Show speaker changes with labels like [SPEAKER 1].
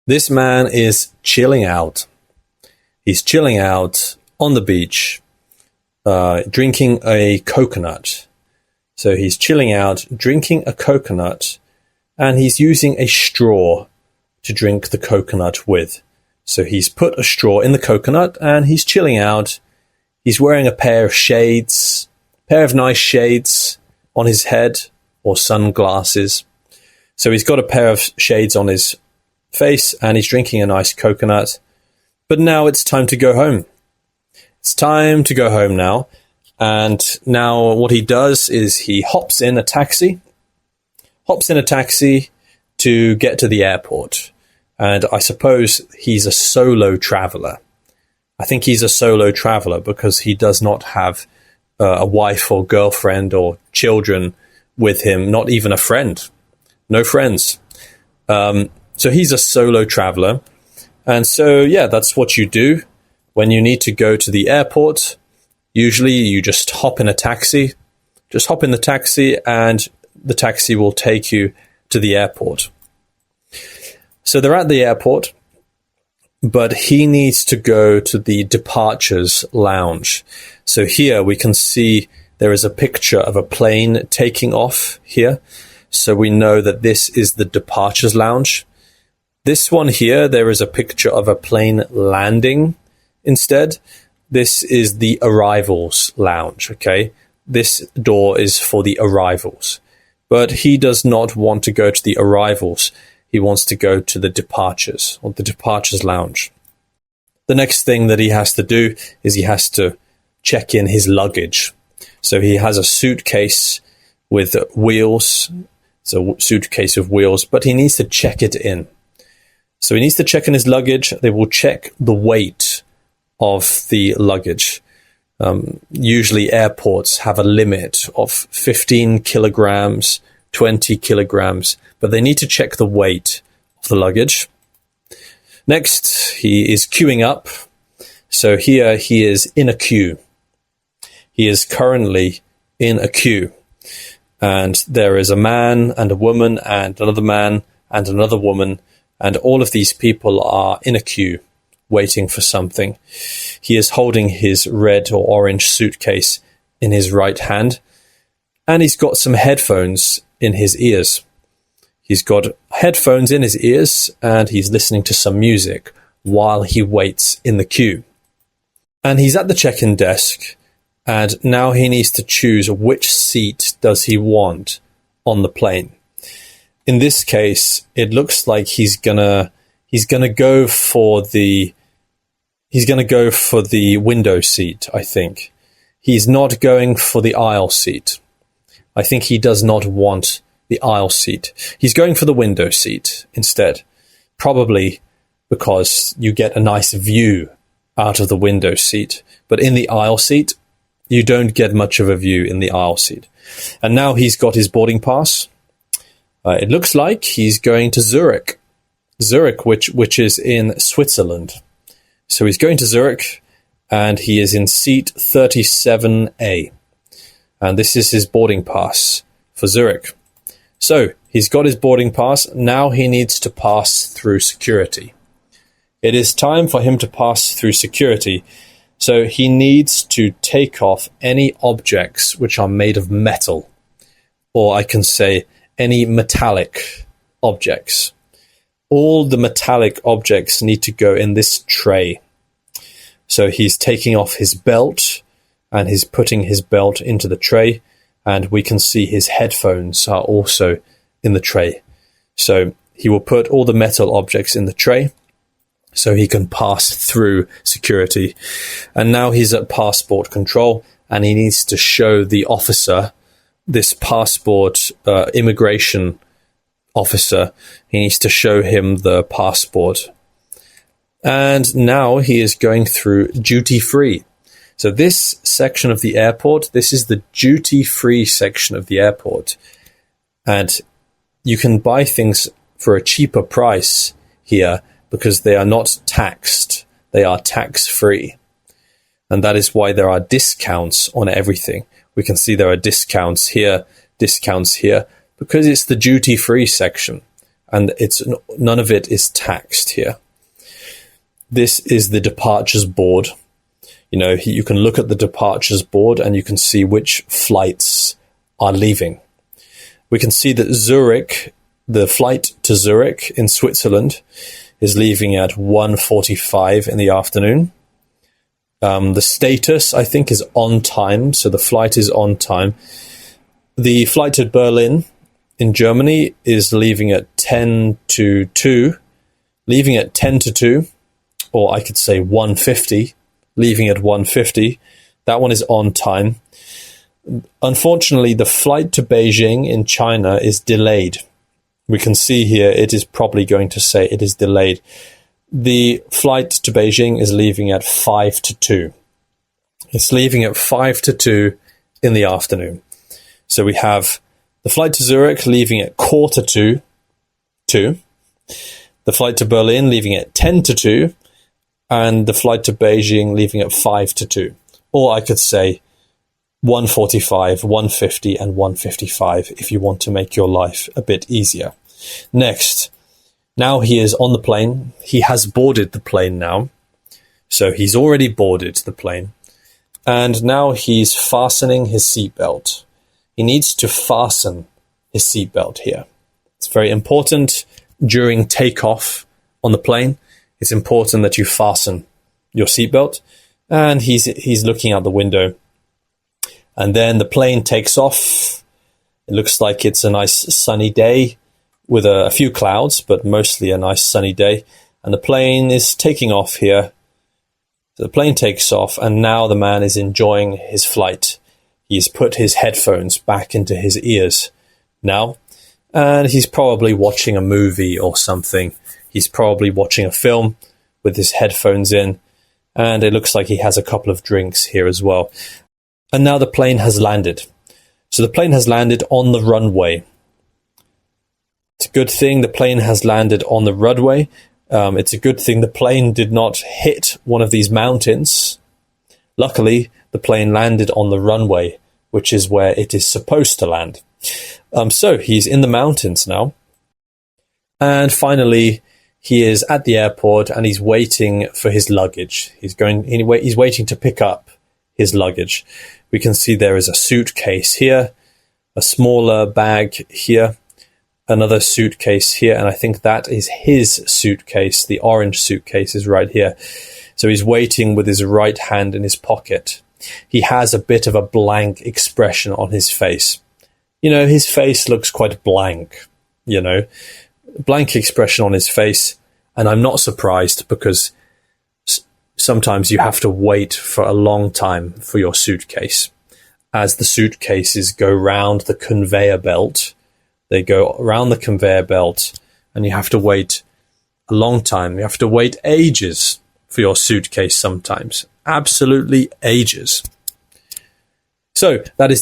[SPEAKER 1] This man is chilling out. He's chilling out on the beach, drinking a coconut. So he's chilling out, drinking a coconut, and he's using a straw to drink the coconut with. So he's put a straw in the coconut and he's chilling out. He's wearing a pair of nice shades on his head, or sunglasses. So he's got a pair of shades on his face and he's drinking a nice coconut. But now it's time to go home. It's time to go home now. And now what he does is he hops in a taxi to get to the airport. And I suppose he's a solo traveler. I think he's a solo traveler because he does not have a wife or girlfriend or children with him, not even a friend. No friends. So he's a solo traveler. And so, yeah, that's what you do when you need to go to the airport. Usually you just hop in a taxi. Just hop in the taxi and the taxi will take you to the airport. So they're at the airport, but he needs to go to the departures lounge. So here we can see there is a picture of a plane taking off here. So we know that this is the departures lounge. This one here, there is a picture of a plane landing instead. This is the arrivals lounge, okay? This door is for the arrivals. But he does not want to go to the arrivals. He wants to go to the departures, or the departures lounge. The next thing that he has to do is he has to check in his luggage. So he has a suitcase with wheels. It's a suitcase with wheels, but he needs to check it in. So he needs to check in his luggage. They will check the weight of the luggage. Usually airports have a limit of 15 kilograms, 20 kilograms, but they need to check the weight of the luggage. Next, he is queuing up. So here he is in a queue. He is currently in a queue. And there is a man and a woman and another man and another woman. And all of these people are in a queue waiting for something. He is holding his red or orange suitcase in his right hand. And he's got some headphones in his ears. He's got headphones in his ears and he's listening to some music while he waits in the queue. And he's at the check-in desk and now he needs to choose which seat does he want on the plane. In this case, it looks like he's gonna go for the window seat, I think. He's not going for the aisle seat. I think he does not want the aisle seat. He's going for the window seat instead, probably because you get a nice view out of the window seat. But in the aisle seat, you don't get much of a view in the aisle seat. And now he's got his boarding pass. It looks like he's going to Zurich, which is in Switzerland. So he's going to Zurich, and he is in seat 37A. And this is his boarding pass for Zurich. So he's got his boarding pass. Now he needs to pass through security. It is time for him to pass through security. So he needs to take off any objects which are made of metal, or I can say any metallic objects. All the metallic objects need to go in this tray. So he's taking off his belt and he's putting his belt into the tray, and we can see his headphones are also in the tray. So he will put all the metal objects in the tray so he can pass through security. And now he's at passport control and he needs to show the officer, this passport immigration officer, he needs to show him the passport. And now he is going through duty free. So this section of the airport, this is the duty free section of the airport. And you can buy things for a cheaper price here because they are not taxed. They are tax free. And that is why there are discounts on everything. We can see there are discounts here, because it's the duty free section. and none of it is taxed here. This is the departures board. You can look at the departures board and you can see which flights are leaving. We can see that Zurich, the flight to Zurich in Switzerland, is leaving at 1:45 in the afternoon. The status, I think, is on time, so the flight is on time. The flight to Berlin in Germany is leaving at 10 to 2, or I could say 1:50, leaving at 1:50. That one is on time. Unfortunately, the flight to Beijing in China is delayed. We can see here it is probably going to say it is delayed. The flight to Beijing is leaving at 5 to 2. It's leaving at 5 to 2 in the afternoon. So we have the flight to Zurich leaving at 1:45, the flight to Berlin leaving at 10 to 2, and the flight to Beijing leaving at 5 to 2. Or I could say 1:45, 1:50, and 1:55 if you want to make your life a bit easier. Next, now he is on the plane. He has boarded the plane now. So he's already boarded the plane. And now he's fastening his seatbelt. He needs to fasten his seatbelt here. It's very important during takeoff on the plane. It's important that you fasten your seatbelt. And he's looking out the window. And then the plane takes off. It looks like it's a nice sunny day with a few clouds, but mostly a nice sunny day. And the plane is taking off here. So the plane takes off, and now the man is enjoying his flight. He's put his headphones back into his ears now, and he's probably watching a movie or something. He's probably watching a film with his headphones in, and it looks like he has a couple of drinks here as well. And now the plane has landed. So the plane has landed on the runway. It's a good thing the plane has landed on the runway. It's a good thing the plane did not hit one of these mountains. Luckily, the plane landed on the runway, which is where it is supposed to land. So he's in the mountains now. And finally, he is at the airport and he's waiting for his luggage. He's waiting to pick up his luggage. We can see there is a suitcase here, a smaller bag here, another suitcase here, and I think that is his suitcase. The orange suitcase is right here. So he's waiting with his right hand in his pocket. He has a bit of a blank expression on his face. His face looks quite blank, blank expression on his face. And I'm not surprised because sometimes you have to wait for a long time for your suitcase. As the suitcases go round the conveyor belt, they go around the conveyor belt and you have to wait a long time. You have to wait ages for your suitcase sometimes. Absolutely ages. So that is the